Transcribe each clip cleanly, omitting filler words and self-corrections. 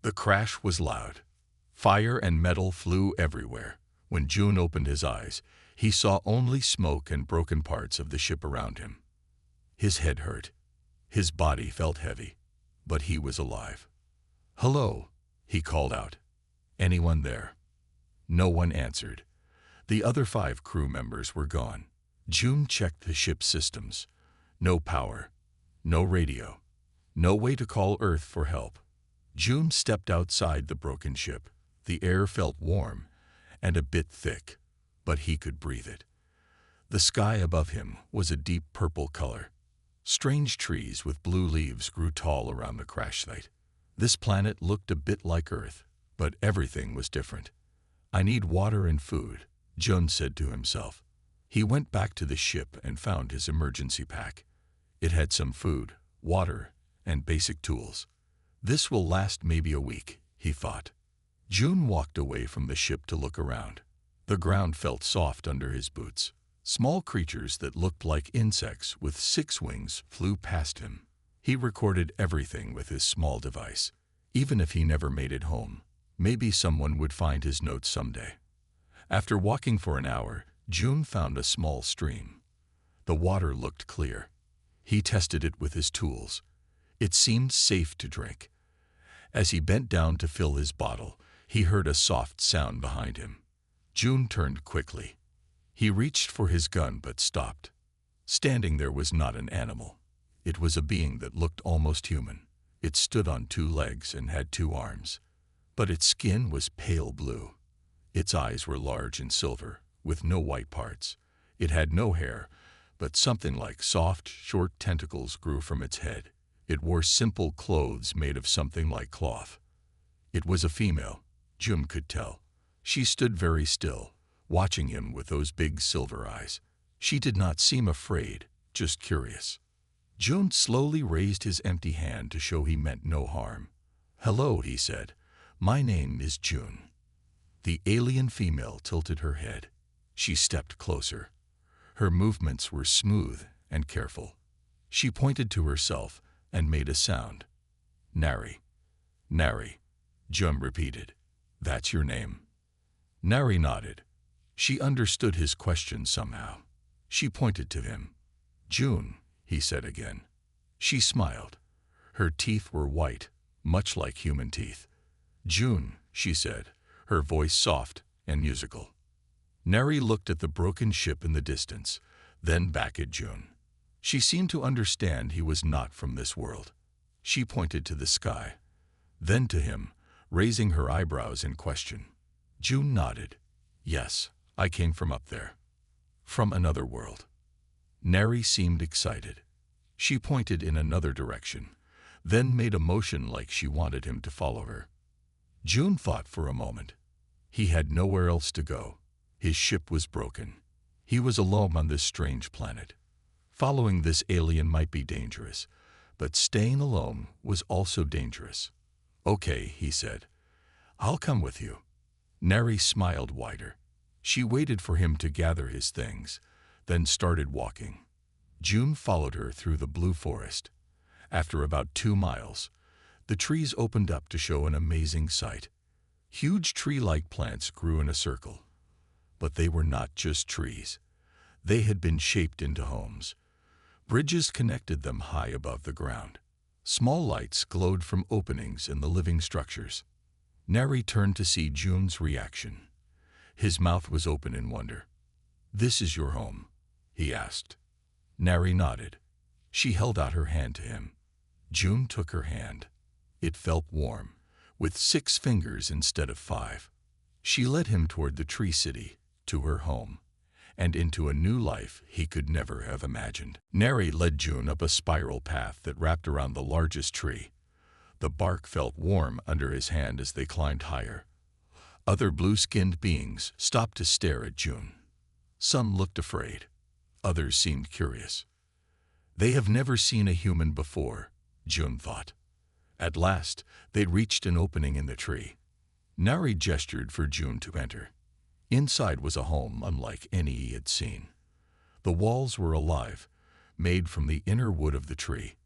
The crash was loud. Fire and metal flew everywhere. When June opened his eyes, he saw only smoke and broken parts of the ship around him. His head hurt. His body felt heavy, but he was alive. "Hello," he called out. "Anyone there?" No one answered. The other 5 crew members were gone. June checked the ship's systems. No power, no radio, no way to call Earth for help. June stepped outside the broken ship. The air felt warm and a bit thick, but he could breathe it. The sky above him was a deep purple color. Strange trees with blue leaves grew tall around the crash site. This planet looked a bit like Earth, but everything was different. "I need water and food," June said to himself. He went back to the ship and found his emergency pack. It had some food, water, and basic tools. "This will last maybe a week," he thought. June walked away from the ship to look around. The ground felt soft under his boots. Small creatures that looked like insects with 6 wings flew past him. He recorded everything with his small device. Even if he never made it home, maybe someone would find his notes someday. After walking for an hour, June found a small stream. The water looked clear. He tested it with his tools. It seemed safe to drink. As he bent down to fill his bottle, he heard a soft sound behind him. June turned quickly. He reached for his gun but stopped. Standing there was not an animal. It was a being that looked almost human. It stood on 2 legs and had 2 arms. But its skin was pale blue. Its eyes were large and silver, with no white parts. It had no hair, but something like soft, short tentacles grew from its head. It wore simple clothes made of something like cloth. It was a female, June could tell. She stood very still, watching him with those big silver eyes. She did not seem afraid, just curious. June slowly raised his empty hand to show he meant no harm. "Hello," he said. "My name is June." The alien female tilted her head. She stepped closer. Her movements were smooth and careful. She pointed to herself and made a sound. "Nari." "Nari," June repeated. "That's your name?" Nari nodded. She understood his question somehow. She pointed to him. "June," he said again. She smiled. Her teeth were white, much like human teeth. "June," she said, her voice soft and musical. Nari looked at the broken ship in the distance, then back at June. She seemed to understand he was not from this world. She pointed to the sky, then to him, raising her eyebrows in question. June nodded. "Yes, I came from up there. From another world." Nari seemed excited. She pointed in another direction, then made a motion like she wanted him to follow her. June thought for a moment. He had nowhere else to go. His ship was broken. He was alone on this strange planet. Following this alien might be dangerous, but staying alone was also dangerous. "Okay," he said. "I'll come with you." Nari smiled wider. She waited for him to gather his things, then started walking. June followed her through the blue forest. After about 2 miles, the trees opened up to show an amazing sight. Huge tree-like plants grew in a circle. But they were not just trees. They had been shaped into homes. Bridges connected them high above the ground. Small lights glowed from openings in the living structures. Nari turned to see June's reaction. His mouth was open in wonder. "This is your home?" he asked. Nari nodded. She held out her hand to him. June took her hand. It felt warm, with 6 fingers instead of 5. She led him toward the tree city, to her home, and into a new life he could never have imagined. Nari led June up a spiral path that wrapped around the largest tree. The bark felt warm under his hand as they climbed higher. Other blue-skinned beings stopped to stare at June. Some looked afraid. Others seemed curious. They have never seen a human before, June thought. At last, they'd reached an opening in the tree. Nari gestured for June to enter. Inside was a home unlike any he had seen. The walls were alive, made from the inner wood of the tree.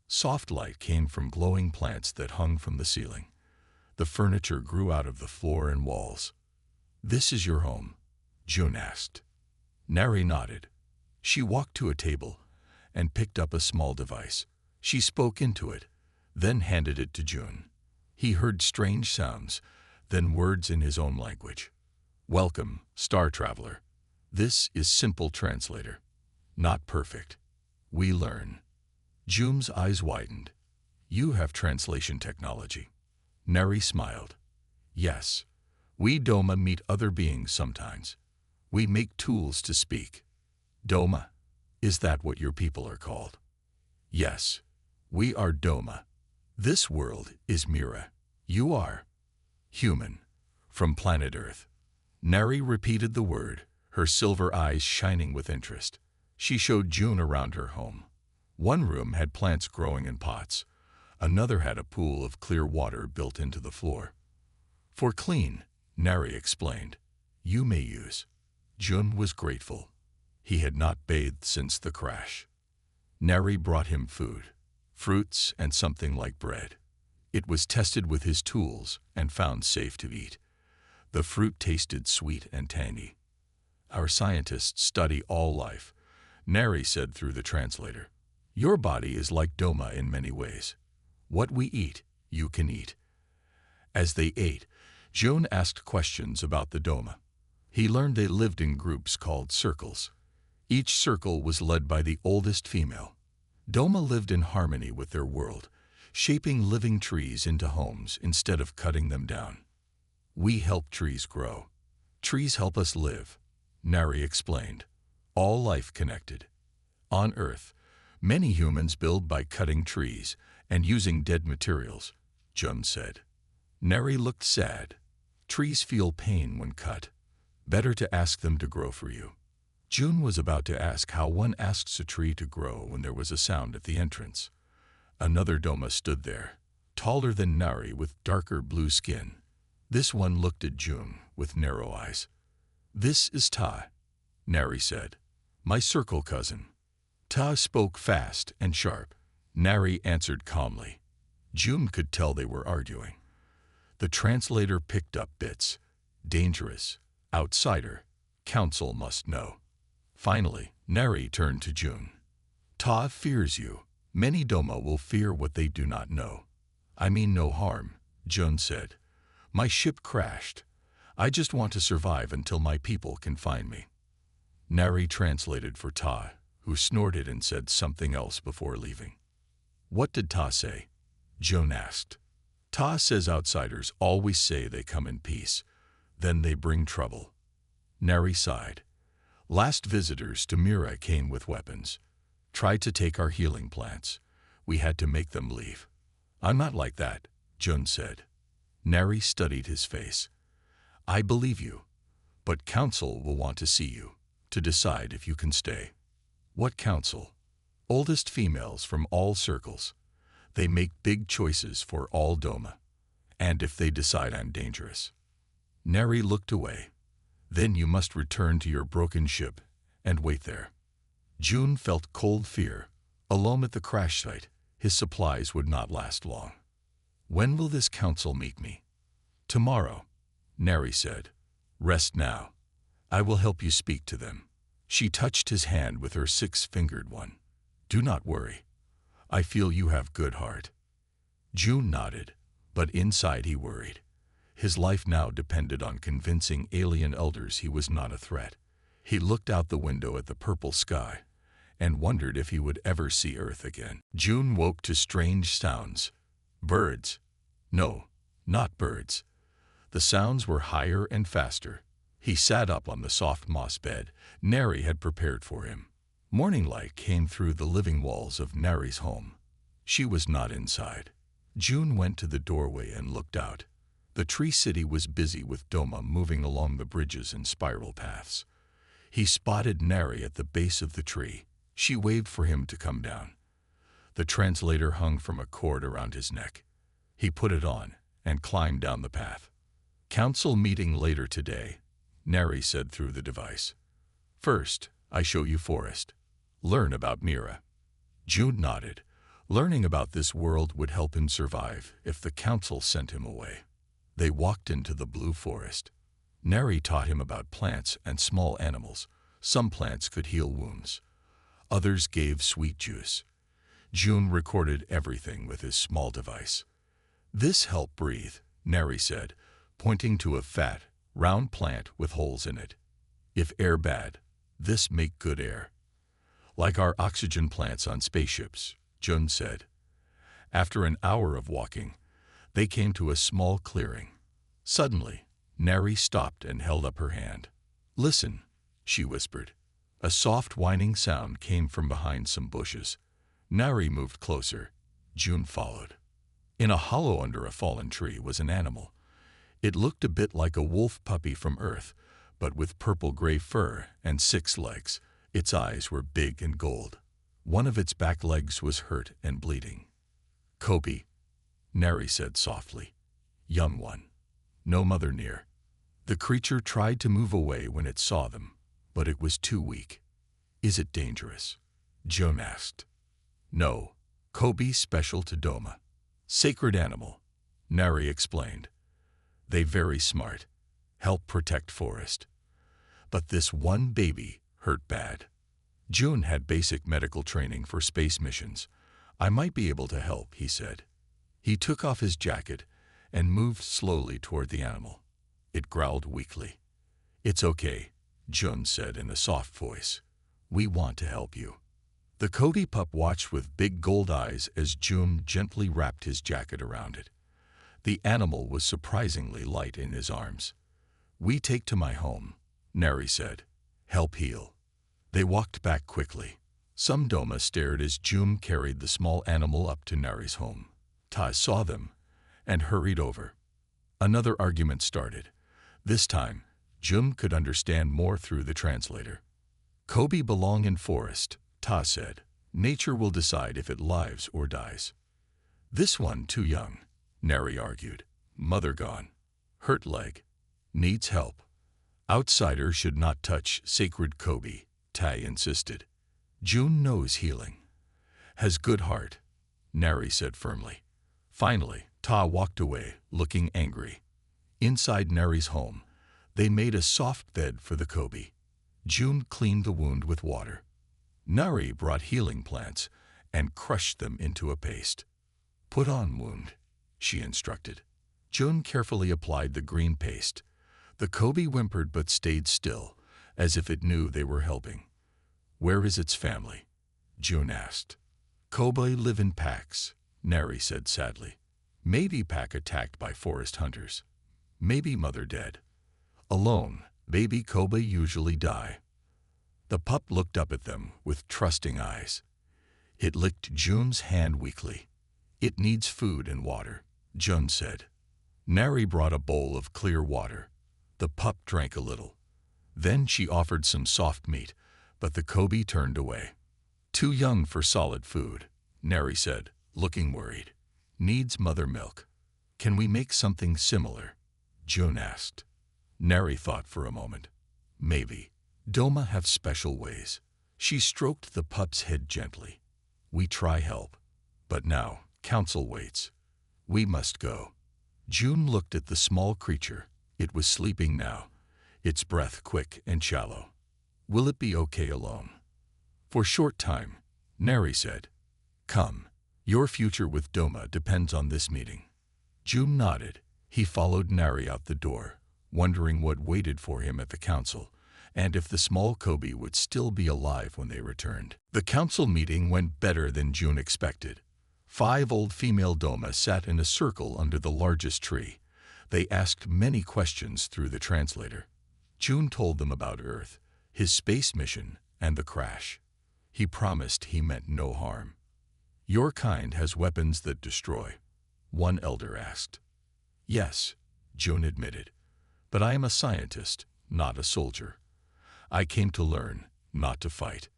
Soft light came from glowing plants that hung from the ceiling. The furniture grew out of the floor and walls. "This is your home?" June asked. Neri nodded. She walked to a table and picked up a small device. She spoke into it, then handed it to June. He heard strange sounds, then words in his own language. "Welcome, Star Traveler. This is Simple Translator. Not perfect. We learn." June's eyes widened. "You have translation technology." Neri smiled. "Yes. We Doma meet other beings sometimes. We make tools to speak." "Doma? Is that what your people are called?" "Yes. We are Doma. This world is Mira. You are human, from planet Earth." Neri repeated the word, her silver eyes shining with interest. She showed June around her home. One room had plants growing in pots. Another had a pool of clear water built into the floor. "For clean," Neri explained. "You may use." June was grateful. He had not bathed since the crash. Neri brought him food, fruits and something like bread. It was tested with his tools and found safe to eat. The fruit tasted sweet and tangy. "Our scientists study all life," Neri said through the translator. "Your body is like Doma in many ways. What we eat, you can eat." As they ate, June asked questions about the Doma. He learned they lived in groups called circles. Each circle was led by the oldest female. Doma lived in harmony with their world, shaping living trees into homes instead of cutting them down. "We help trees grow. Trees help us live," Neri explained. "All life connected. On Earth, many humans build by cutting trees and using dead materials," June said. Neri looked sad. "Trees feel pain when cut. Better to ask them to grow for you." June was about to ask how one asks a tree to grow when there was a sound at the entrance. Another Doma stood there, taller than Neri with darker blue skin. This one looked at June with narrow eyes. "This is Ta," Neri said. "My circle cousin." Ta spoke fast and sharp. Neri answered calmly. June could tell they were arguing. The translator picked up bits. "Dangerous. Outsider. Council must know." Finally, Neri turned to June. "Ta fears you. Many Doma will fear what they do not know." "I mean no harm," June said. "My ship crashed. I just want to survive until my people can find me." Neri translated for Ta, who snorted and said something else before leaving. "What did Ta say?" June asked. "Ta says outsiders always say they come in peace. Then they bring trouble." Neri sighed. "Last visitors to Mira came with weapons. Tried to take our healing plants. We had to make them leave." "I'm not like that," June said. Neri studied his face. "I believe you, but Council will want to see you, to decide if you can stay." "What Council?" "Oldest females from all circles. They make big choices for all Doma. And if they decide I'm dangerous." Neri looked away. "Then you must return to your broken ship and wait there." June felt cold fear. Alone at the crash site, his supplies would not last long. "When will this council meet me?" "Tomorrow," Neri said. "Rest now. I will help you speak to them." She touched his hand with her six-fingered one. "Do not worry. I feel you have good heart." June nodded, but inside he worried. His life now depended on convincing alien elders he was not a threat. He looked out the window at the purple sky and wondered if he would ever see Earth again. June woke to strange sounds. Birds. No, not birds. The sounds were higher and faster. He sat up on the soft moss bed Neri had prepared for him. Morning light came through the living walls of Neri's home. She was not inside. June went to the doorway and looked out. The tree city was busy with Doma moving along the bridges and spiral paths. He spotted Neri at the base of the tree. She waved for him to come down. The translator hung from a cord around his neck. He put it on and climbed down the path. "Council meeting later today," Neri said through the device. "First, I show you forest. Learn about Mira." June nodded. Learning about this world would help him survive if the council sent him away. They walked into the blue forest. Neri taught him about plants and small animals. Some plants could heal wounds. Others gave sweet juice. June recorded everything with his small device. This helped breathe, Neri said, pointing to a fat, round plant with holes in it. If air bad, this make good air. Like our oxygen plants on spaceships, June said. After an hour of walking, they came to a small clearing. Suddenly, Neri stopped and held up her hand. "Listen," she whispered. A soft whining sound came from behind some bushes. Neri moved closer. June followed. In a hollow under a fallen tree was an animal. It looked a bit like a wolf puppy from Earth, but with purple-gray fur and 6 legs. Its eyes were big and gold. One of its back legs was hurt and bleeding. "Kobe," Neri said softly. "Young one. No mother near." The creature tried to move away when it saw them, but it was too weak. "Is it dangerous?" June asked. "No. Kobe special to Doma. Sacred animal," Neri explained. "They very smart. Help protect forest. But this one baby hurt bad." June had basic medical training for space missions. "I might be able to help," he said. He took off his jacket and moved slowly toward the animal. It growled weakly. "It's okay," June said in a soft voice. "We want to help you." The Kobe pup watched with big gold eyes as June gently wrapped his jacket around it. The animal was surprisingly light in his arms. "We take to my home," Neri said. "Help heal." They walked back quickly. Some Doma stared as June carried the small animal up to Neri's home. Ta saw them and hurried over. Another argument started. This time, June could understand more through the translator. "Kobe belong in forest," Ta said. "Nature will decide if it lives or dies." "This one too young," Neri argued. "Mother gone. Hurt leg. Needs help. Outsider should not touch sacred Kobe," Ta insisted. "June knows healing. Has good heart," Neri said firmly. Finally, Ta walked away, looking angry. Inside Neri's home, they made a soft bed for the Kobe. June cleaned the wound with water. Neri brought healing plants and crushed them into a paste. "Put on wound," she instructed. June carefully applied the green paste. The Kobe whimpered but stayed still, as if it knew they were helping. "Where is its family?" June asked. "Kobe live in packs," Neri said sadly. "Maybe pack attacked by forest hunters. Maybe mother dead. Alone, baby Kobe usually die." The pup looked up at them with trusting eyes. It licked June's hand weakly. "It needs food and water," June said. Neri brought a bowl of clear water. The pup drank a little. Then she offered some soft meat, but the Kobe turned away. "Too young for solid food," Neri said, looking worried. "Needs mother milk. Can we make something similar?" June asked. Neri thought for a moment. "Maybe. Doma have special ways." She stroked the pup's head gently. "We try help. But now, council waits. We must go." June looked at the small creature. It was sleeping now, its breath quick and shallow. "Will it be okay alone?" "For short time," Neri said. "Come. Your future with Doma depends on this meeting." June nodded. He followed Neri out the door, wondering what waited for him at the council, and if the small Kobe would still be alive when they returned. The council meeting went better than June expected. 5 old female Doma sat in a circle under the largest tree. They asked many questions through the translator. June told them about Earth, his space mission, and the crash. He promised he meant no harm. "Your kind has weapons that destroy?" one elder asked. "Yes," June admitted. "But I am a scientist, not a soldier. I came to learn, not to fight."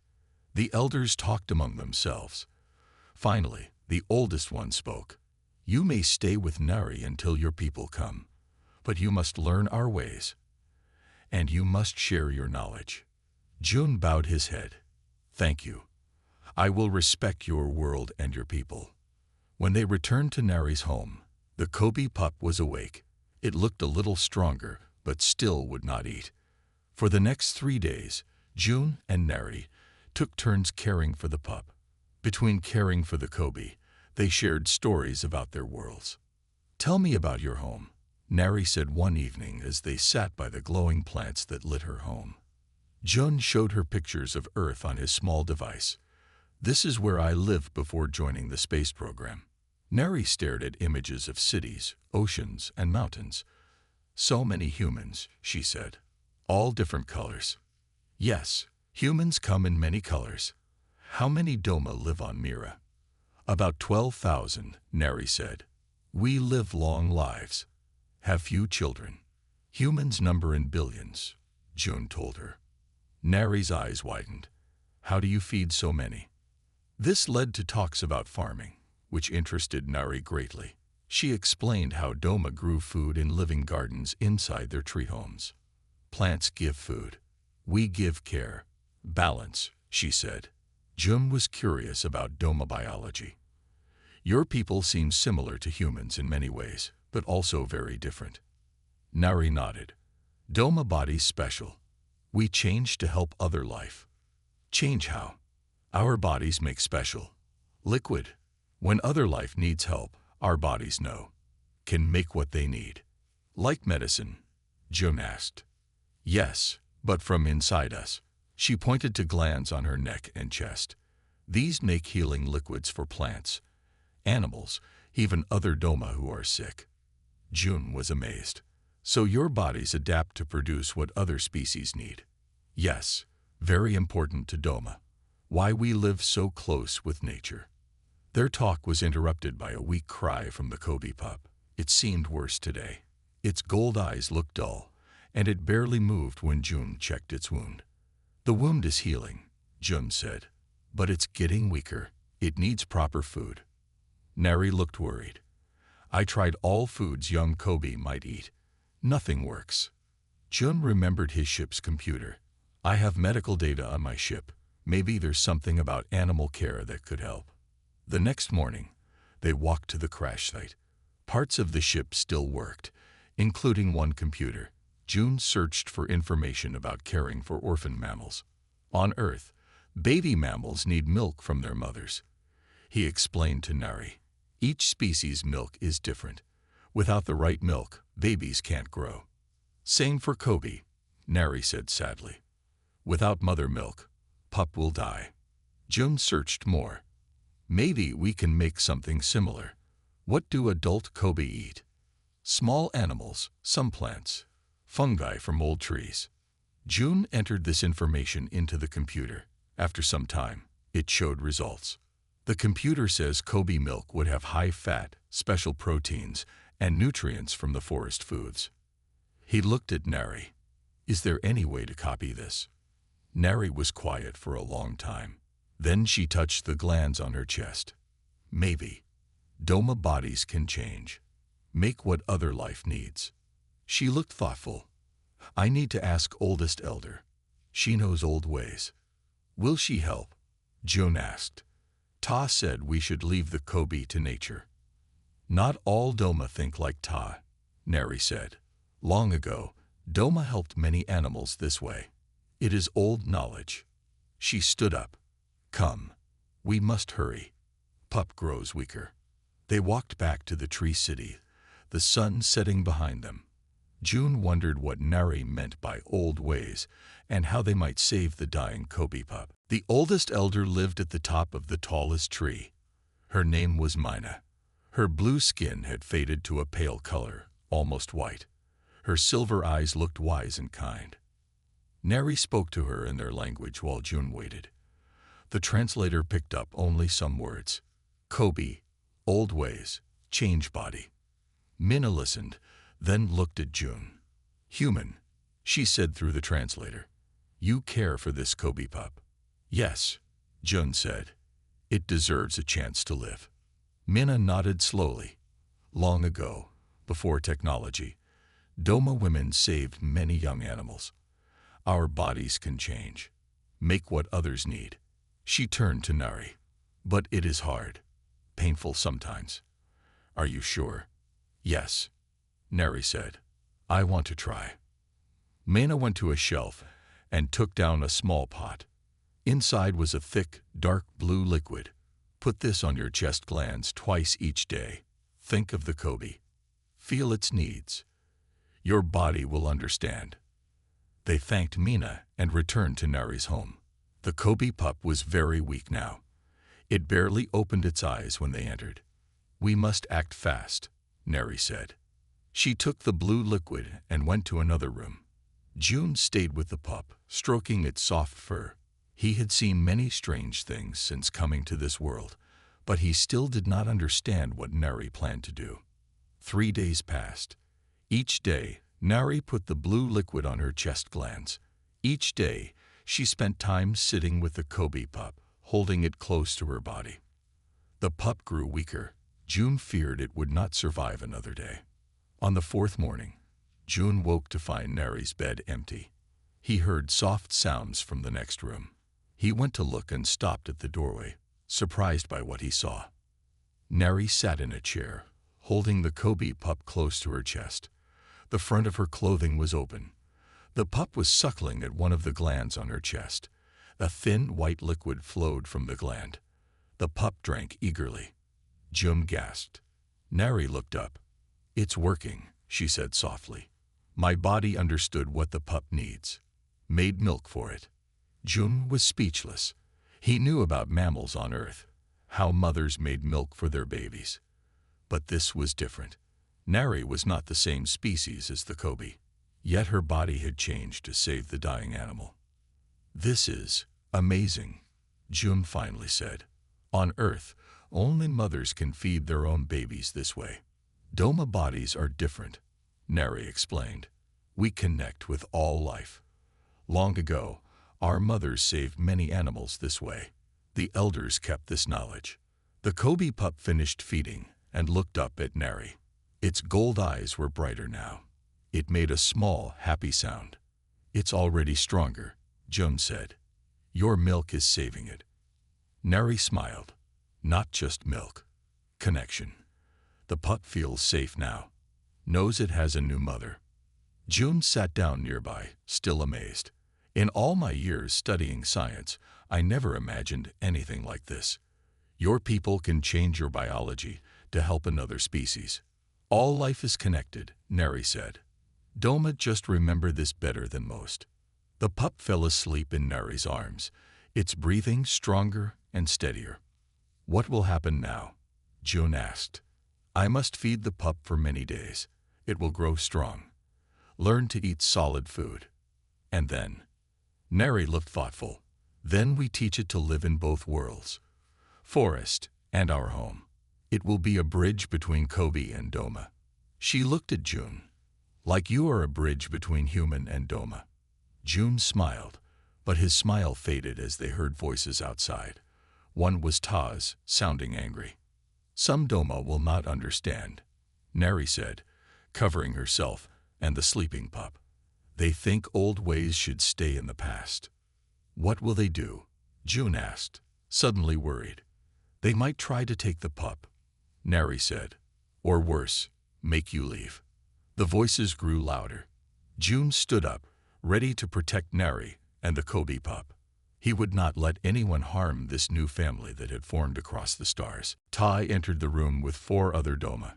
The elders talked among themselves. Finally, the oldest one spoke. "You may stay with Neri until your people come, but you must learn our ways. And you must share your knowledge." June bowed his head. "Thank you. I will respect your world and your people." When they returned to Neri's home, the Kobe pup was awake. It looked a little stronger, but still would not eat. For the next 3 days, June and Neri took turns caring for the pup. Between caring for the Kobe, they shared stories about their worlds. "Tell me about your home," Neri said one evening as they sat by the glowing plants that lit her home. Jun showed her pictures of Earth on his small device. "This is where I lived before joining the space program." Neri stared at images of cities, oceans, and mountains. "So many humans," she said. "All different colors." "Yes, humans come in many colors." "How many Doma live on Mira?" "About 12,000, Neri said. "We live long lives. Have few children. Humans number in billions," June told her. Neri's eyes widened. "How do you feed so many?" This led to talks about farming, which interested Neri greatly. She explained how Doma grew food in living gardens inside their tree homes. "Plants give food. We give care. Balance," she said. June was curious about Doma biology. "Your people seem similar to humans in many ways, but also very different." Neri nodded. "Doma body's special. We change to help other life." "Change how?" "Our bodies make special liquid. When other life needs help, our bodies can make what they need." "Like medicine?" June asked. "Yes, but from inside us." She pointed to glands on her neck and chest. "These make healing liquids for plants, animals, even other Doma who are sick." June was amazed. "So your bodies adapt to produce what other species need?" "Yes, very important to Doma. Why we live so close with nature." Their talk was interrupted by a weak cry from the Kobe pup. It seemed worse today. Its gold eyes looked dull, and it barely moved when June checked its wound. "The wound is healing," June said, "but it's getting weaker. It needs proper food." Neri looked worried. "I tried all foods young Kobe might eat. Nothing works." June remembered his ship's computer. "I have medical data on my ship. Maybe there's something about animal care that could help." The next morning, they walked to the crash site. Parts of the ship still worked, including one computer. June searched for information about caring for orphan mammals. On Earth, baby mammals need milk from their mothers. He explained to Neri. "Each species' milk is different. Without the right milk, babies can't grow." "Same for Kobe," Neri said sadly. "Without mother milk, pup will die." June searched more. "Maybe we can make something similar." "What do adult Kobe eat?" "Small animals, some plants, fungi from old trees." June entered this information into the computer. After some time, it showed results. The computer says Kobe milk would have high fat, special proteins, and nutrients from the forest foods. He looked at Neri. "Is there any way to copy this?" Neri was quiet for a long time. Then she touched the glands on her chest. "Maybe. Doma bodies can change. Make what other life needs." She looked thoughtful. "I need to ask oldest elder. She knows old ways." "Will she help?" June asked. "Ta said we should leave the Kobe to nature." "Not all Doma think like Ta," Neri said. "Long ago, Doma helped many animals this way. It is old knowledge." She stood up. "Come. We must hurry. Pup grows weaker." They walked back to the tree city, the sun setting behind them. June wondered what Neri meant by old ways and how they might save the dying Kobe pup. The oldest elder lived at the top of the tallest tree. Her name was Mina. Her blue skin had faded to a pale color, almost white. Her silver eyes looked wise and kind. Neri spoke to her in their language while June waited. The translator picked up only some words. Kobe, old ways, change body. Mina listened, then looked at June. "Human," she said through the translator. "You care for this Kobe pup." "Yes," June said. "It deserves a chance to live." Mina nodded slowly. "Long ago, before technology, Doma women saved many young animals. Our bodies can change. Make what others need." She turned to Neri. "But it is hard. Painful sometimes." "Are you sure?" "Yes." Neri said. I want to try. Mena went to a shelf and took down a small pot. Inside was a thick, dark blue liquid. Put this on your chest glands twice each day. Think of the Kobe. Feel its needs. Your body will understand. They thanked Mina and returned to Neri's home. The Kobe pup was very weak now. It barely opened its eyes when they entered. We must act fast, Neri said. She took the blue liquid and went to another room. June stayed with the pup, stroking its soft fur. He had seen many strange things since coming to this world, but he still did not understand what Neri planned to do. 3 days passed. Each day, Neri put the blue liquid on her chest glands. Each day, she spent time sitting with the Kobe pup, holding it close to her body. The pup grew weaker. June feared it would not survive another day. On the 4th morning, June woke to find Neri's bed empty. He heard soft sounds from the next room. He went to look and stopped at the doorway, surprised by what he saw. Neri sat in a chair, holding the Kobe pup close to her chest. The front of her clothing was open. The pup was suckling at one of the glands on her chest. A thin white liquid flowed from the gland. The pup drank eagerly. June gasped. Neri looked up. It's working, she said softly. My body understood what the pup needs. Made milk for it. June was speechless. He knew about mammals on Earth, how mothers made milk for their babies. But this was different. Neri was not the same species as the Kobe, yet her body had changed to save the dying animal. This is amazing, June finally said. On Earth, only mothers can feed their own babies this way. Doma bodies are different, Neri explained. We connect with all life. Long ago, our mothers saved many animals this way. The elders kept this knowledge. The Kobe pup finished feeding and looked up at Neri. Its gold eyes were brighter now. It made a small, happy sound. It's already stronger, June said. Your milk is saving it. Neri smiled. Not just milk. Connection. The pup feels safe now. Knows it has a new mother. June sat down nearby, still amazed. In all my years studying science, I never imagined anything like this. Your people can change your biology to help another species. All life is connected, Neri said. Doma just remember this better than most. The pup fell asleep in Neri's arms, its breathing stronger and steadier. What will happen now? June asked. I must feed the pup for many days. It will grow strong. Learn to eat solid food. And then? Neri looked thoughtful. Then we teach it to live in both worlds, forest and our home. It will be a bridge between Kobe and Doma. She looked at June. Like you are a bridge between human and Doma. June smiled, but his smile faded as they heard voices outside. One was Taz, sounding angry. Some Doma will not understand, Neri said, covering herself and the sleeping pup. They think old ways should stay in the past. What will they do? June asked, suddenly worried. They might try to take the pup, Neri said, or worse, make you leave. The voices grew louder. June stood up, ready to protect Neri and the Kobe pup. He would not let anyone harm this new family that had formed across the stars. Tai entered the room with 4 other Doma.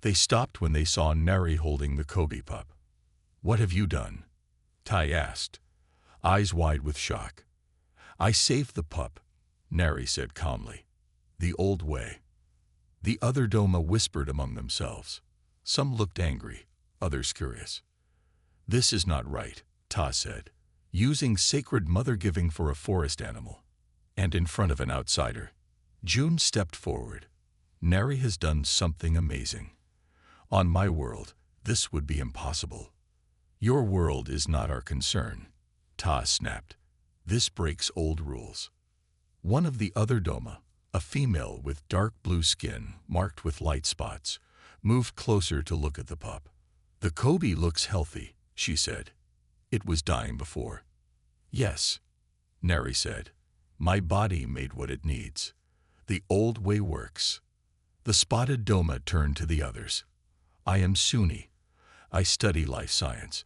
They stopped when they saw Neri holding the Kobe pup. What have you done? Tai asked, eyes wide with shock. I saved the pup, Neri said calmly. The old way. The other Doma whispered among themselves. Some looked angry, others curious. This is not right, Ta said, using sacred mother-giving for a forest animal. And in front of an outsider. June stepped forward. Neri has done something amazing. On my world, this would be impossible. Your world is not our concern, Ta snapped. This breaks old rules. One of the other Doma, a female with dark blue skin marked with light spots, moved closer to look at the pup. The Kobe looks healthy, she said. It was dying before. Yes, Neri said. My body made what it needs. The old way works. The spotted Doma turned to the others. I am Suni, I study life science.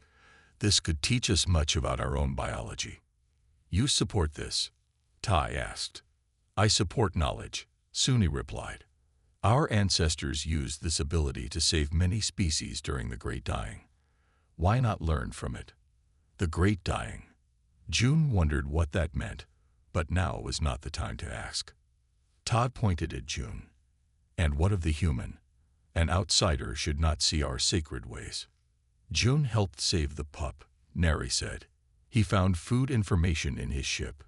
This could teach us much about our own biology. You support this? Tai asked. I support knowledge, Suni replied. Our ancestors used this ability to save many species during the Great Dying. Why not learn from it? The Great Dying. June wondered what that meant, but now was not the time to ask. Todd pointed at June. And what of the human? An outsider should not see our sacred ways. June helped save the pup, Neri said. He found food information in his ship.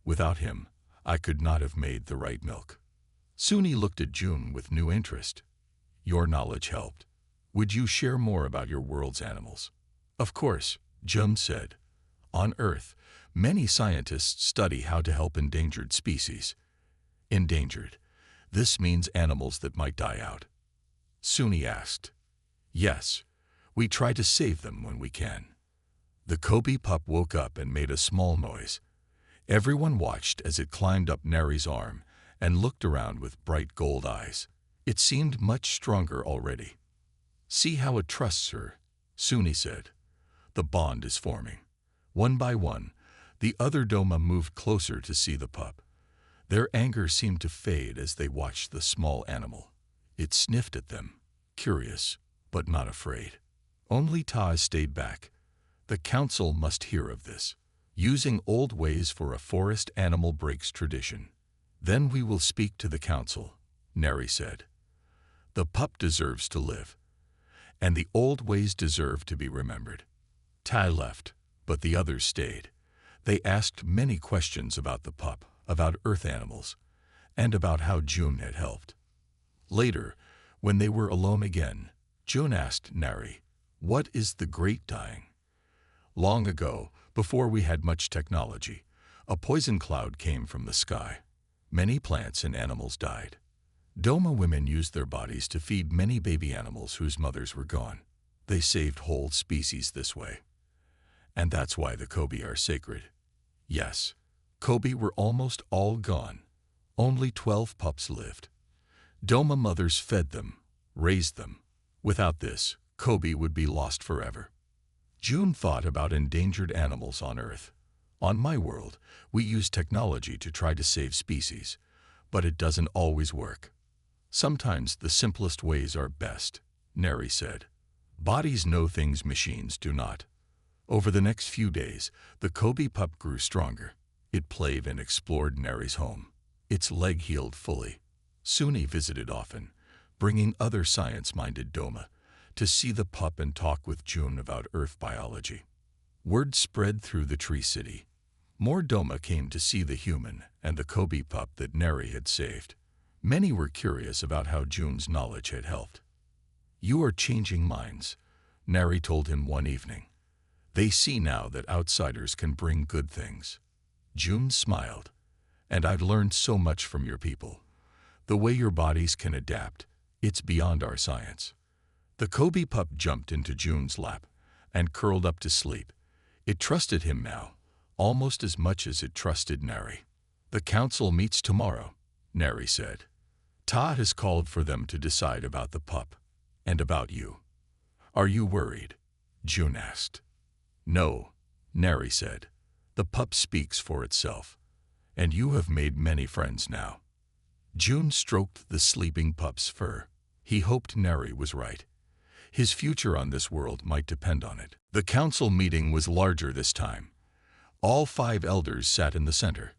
Without him, I could not have made the right milk. Suni looked at June with new interest. Your knowledge helped. Would you share more about your world's animals? Of course, June said. On Earth, many scientists study how to help endangered species. Endangered. This means animals that might die out. Suni asked. Yes, we try to save them when we can. The Kobe pup woke up and made a small noise. Everyone watched as it climbed up Neri's arm and looked around with bright gold eyes. It seemed much stronger already. See how it trusts her, Suni said. The bond is forming. One by one, the other Doma moved closer to see the pup. Their anger seemed to fade as they watched the small animal. It sniffed at them, curious, but not afraid. Only Taz stayed back. The council must hear of this. Using old ways for a forest animal breaks tradition. Then we will speak to the council, Neri said. The pup deserves to live, and the old ways deserve to be remembered. Tai left, but the others stayed. They asked many questions about the pup, about earth animals, and about how June had helped. Later, when they were alone again, June asked Neri, "What is the Great Dying?" Long ago, before we had much technology, a poison cloud came from the sky. Many plants and animals died. Doma women used their bodies to feed many baby animals whose mothers were gone. They saved whole species this way. And that's why the Kobe are sacred. Yes, Kobe were almost all gone. Only 12 pups lived. Doma mothers fed them, raised them. Without this, Kobe would be lost forever. June thought about endangered animals on Earth. On my world, we use technology to try to save species, but it doesn't always work. Sometimes the simplest ways are best, Neri said. Bodies know things machines do not. Over the next few days, the Kobe pup grew stronger. It played and explored Neri's home. Its leg healed fully. Suni visited often, bringing other science-minded Doma to see the pup and talk with June about Earth biology. Word spread through the Tree City. More Doma came to see the human and the Kobe pup that Neri had saved. Many were curious about how June's knowledge had helped. You are changing minds, Neri told him one evening. They see now that outsiders can bring good things. June smiled. And I've learned so much from your people. The way your bodies can adapt, it's beyond our science. The Kobe pup jumped into June's lap and curled up to sleep. It trusted him now, almost as much as it trusted Neri. The council meets tomorrow, Neri said. Ta has called for them to decide about the pup and about you. Are you worried? June asked. No, Neri said. The pup speaks for itself, and you have made many friends now. June stroked the sleeping pup's fur. He hoped Neri was right. His future on this world might depend on it. The council meeting was larger this time. All 5 elders sat in the center.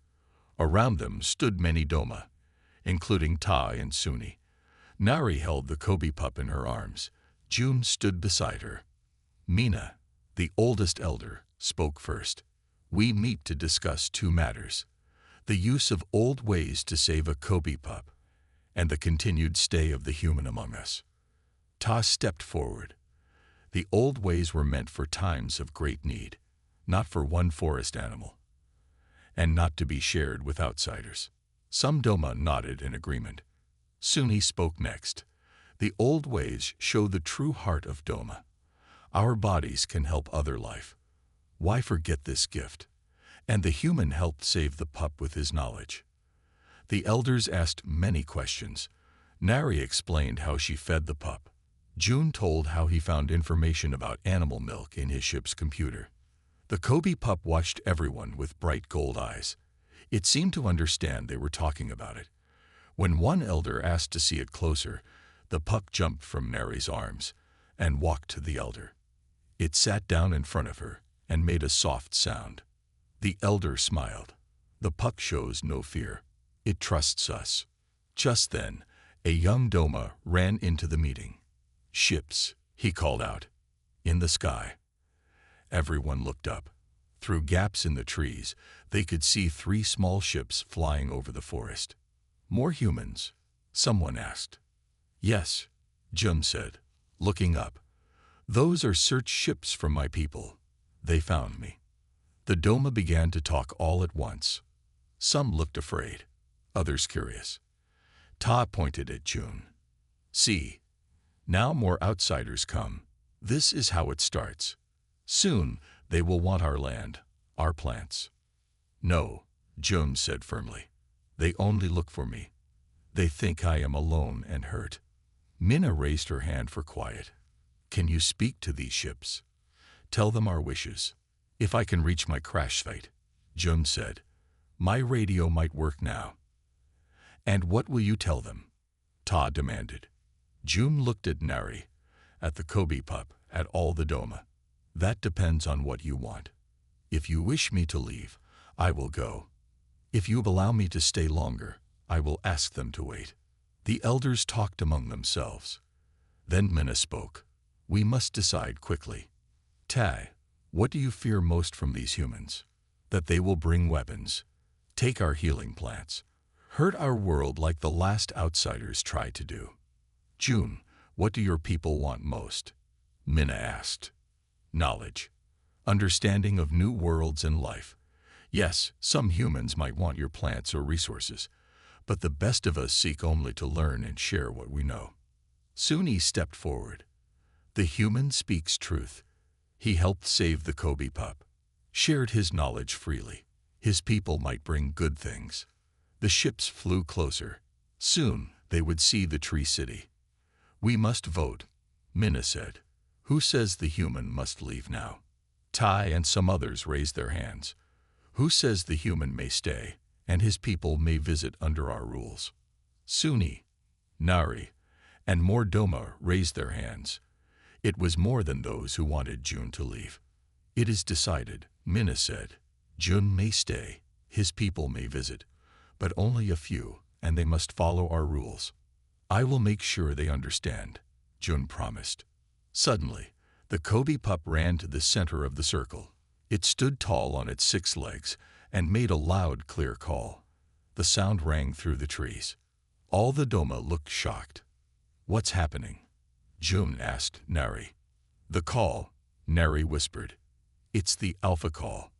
Around them stood many Doma, including Tai and Suni. Nari held the Kobe pup in her arms. June stood beside her. Mina, the oldest elder, spoke first. We meet to discuss 2 matters: the use of old ways to save a Kobe pup, and the continued stay of the human among us. Ta stepped forward. The old ways were meant for times of great need, not for one forest animal, and not to be shared with outsiders. Some Doma nodded in agreement. Suni spoke next. The old ways show the true heart of Doma. Our bodies can help other life. Why forget this gift? And the human helped save the pup with his knowledge. The elders asked many questions. Nari explained how she fed the pup. June told how he found information about animal milk in his ship's computer. The Kobe pup watched everyone with bright gold eyes. It seemed to understand they were talking about it. When one elder asked to see it closer, the pup jumped from Mary's arms and walked to the elder. It sat down in front of her and made a soft sound. The elder smiled. The pup shows no fear. It trusts us. Just then, a young Doma ran into the meeting. "Ships," he called out. "In the sky." Everyone looked up. Through gaps in the trees, they could see 3 small ships flying over the forest. "More humans?" someone asked. "Yes," Jim said, looking up. "Those are search ships from my people. They found me." The Doma began to talk all at once. Some looked afraid, others curious. Ta pointed at June. "See, now more outsiders come. This is how it starts. Soon they will want our land, our plants." "No," June said firmly. "They only look for me. They think I am alone and hurt." Minna raised her hand for quiet. "Can you speak to these ships? Tell them our wishes. If I can reach my crash site," June said. "My radio might work now." "And what will you tell them?" Ta demanded. June looked at Nari, at the Kobe pup, at all the Doma. "That depends on what you want. If you wish me to leave, I will go. If you allow me to stay longer, I will ask them to wait." The elders talked among themselves. Then Minna spoke. "We must decide quickly. Tai, what do you fear most from these humans? That they will bring weapons, take our healing plants, hurt our world like the last outsiders tried to do." "June, what do your people want most?" Minna asked. "Knowledge. Understanding of new worlds and life. Yes, some humans might want your plants or resources, but the best of us seek only to learn and share what we know." Suni stepped forward. "The human speaks truth. He helped save the Kobe pup, shared his knowledge freely. His people might bring good things." The ships flew closer. Soon they would see the tree city. "We must vote," Minna said. "Who says the human must leave now?" Tai and some others raised their hands. "Who says the human may stay, and his people may visit under our rules?" Suni, Nari, and more Doma raised their hands. It was more than those who wanted June to leave. "It is decided," Minna said. "June may stay, his people may visit, but only a few, and they must follow our rules." "I will make sure they understand," June promised. Suddenly, the Kobe pup ran to the center of the circle. It stood tall on its 6 legs and made a loud, clear call. The sound rang through the trees. All the Doma looked shocked. "What's happening?" June asked Nari. "The call," Nari whispered. "It's the alpha call.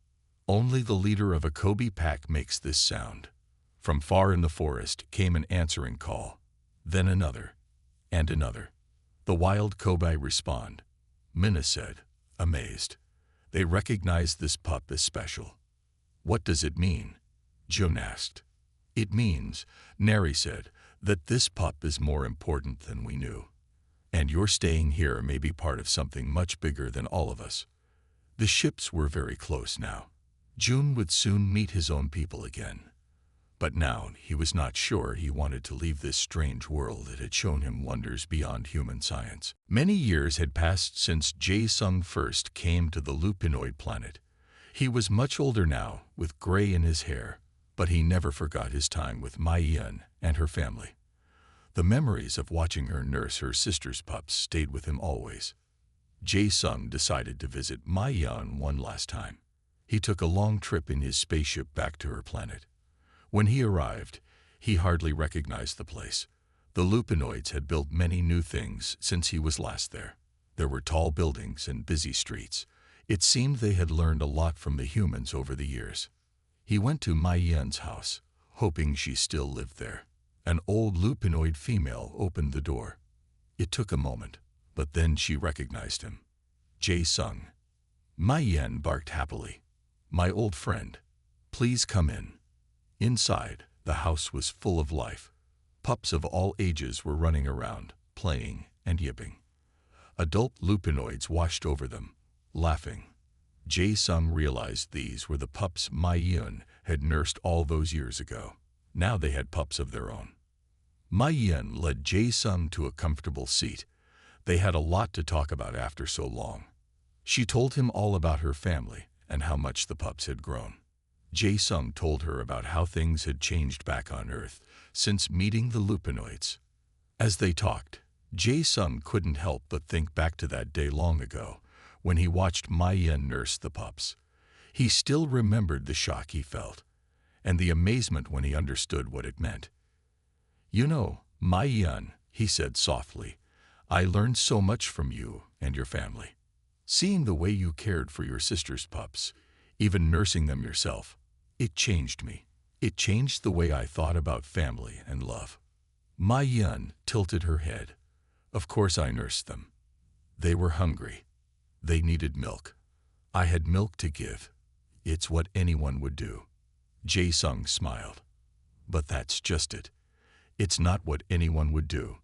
Only the leader of a Kobe pack makes this sound." From far in the forest came an answering call. Then another, and another. The wild Kobe respond. Minna said, amazed. They recognized this pup as special. "What does it mean?" June asked. "It means," Nari said, "that this pup is more important than we knew. And your staying here may be part of something much bigger than all of us." The ships were very close now. June would soon meet his own people again. But now he was not sure he wanted to leave this strange world that had shown him wonders beyond human science. Many years had passed since Jae-sung first came to the Lupinoid planet. He was much older now, with gray in his hair, but he never forgot his time with Mai-yeon and her family. The memories of watching her nurse her sister's pups stayed with him always. Jae-sung decided to visit Mai-yeon one last time. He took a long trip in his spaceship back to her planet. When he arrived, he hardly recognized the place. The Lupinoids had built many new things since he was last there. There were tall buildings and busy streets. It seemed they had learned a lot from the humans over the years. He went to Mai-yeon's house, hoping she still lived there. An old Lupinoid female opened the door. It took a moment, but then she recognized him. Jae-sung. Mai-yeon barked happily. "My old friend, please come in." Inside, the house was full of life. Pups of all ages were running around, playing and yipping. Adult lupinoids washed over them, laughing. Jae-sung realized these were the pups Mai-yeon had nursed all those years ago. Now they had pups of their own. Mai-yeon led Jae-sung to a comfortable seat. They had a lot to talk about after so long. She told him all about her family and how much the pups had grown. Jae-sung told her about how things had changed back on Earth since meeting the lupinoids. As they talked, Jae-sung couldn't help but think back to that day long ago when he watched Mai-yeon nurse the pups. He still remembered the shock he felt and the amazement when he understood what it meant. "You know, Mai-yeon," he said softly, "I learned so much from you and your family. Seeing the way you cared for your sister's pups, even nursing them yourself, it changed me. It changed the way I thought about family and love." Mai-yeon tilted her head. "Of course I nursed them. They were hungry. They needed milk. I had milk to give. It's what anyone would do." Jae-sung smiled. "But that's just it. It's not what anyone would do.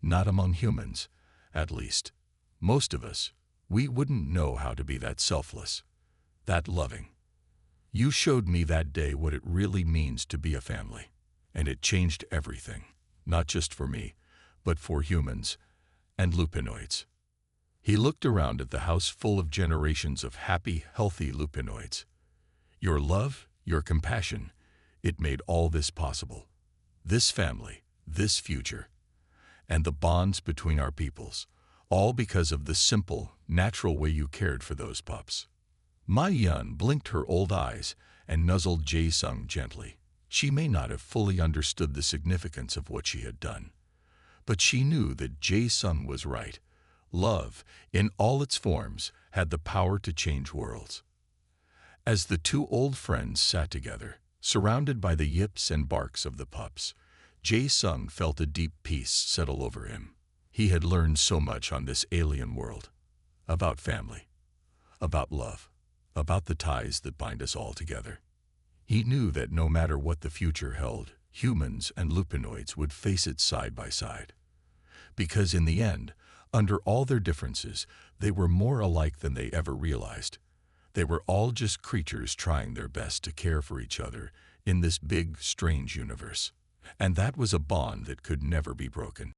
Not among humans, at least. Most of us, we wouldn't know how to be that selfless, that loving. You showed me that day what it really means to be a family, and it changed everything, not just for me, but for humans and lupinoids." He looked around at the house full of generations of happy, healthy lupinoids. "Your love, your compassion, it made all this possible. This family, this future, and the bonds between our peoples, all because of the simple, natural way you cared for those pups." Mai-yeon blinked her old eyes and nuzzled Jae-sung gently. She may not have fully understood the significance of what she had done, but she knew that Jae-sung was right. Love, in all its forms, had the power to change worlds. As the two old friends sat together, surrounded by the yips and barks of the pups, Jae-sung felt a deep peace settle over him. He had learned so much on this alien world. About family, about love, about the ties that bind us all together. He knew that no matter what the future held, humans and lupinoids would face it side by side. Because in the end, under all their differences, they were more alike than they ever realized. They were all just creatures trying their best to care for each other in this big, strange universe. And that was a bond that could never be broken.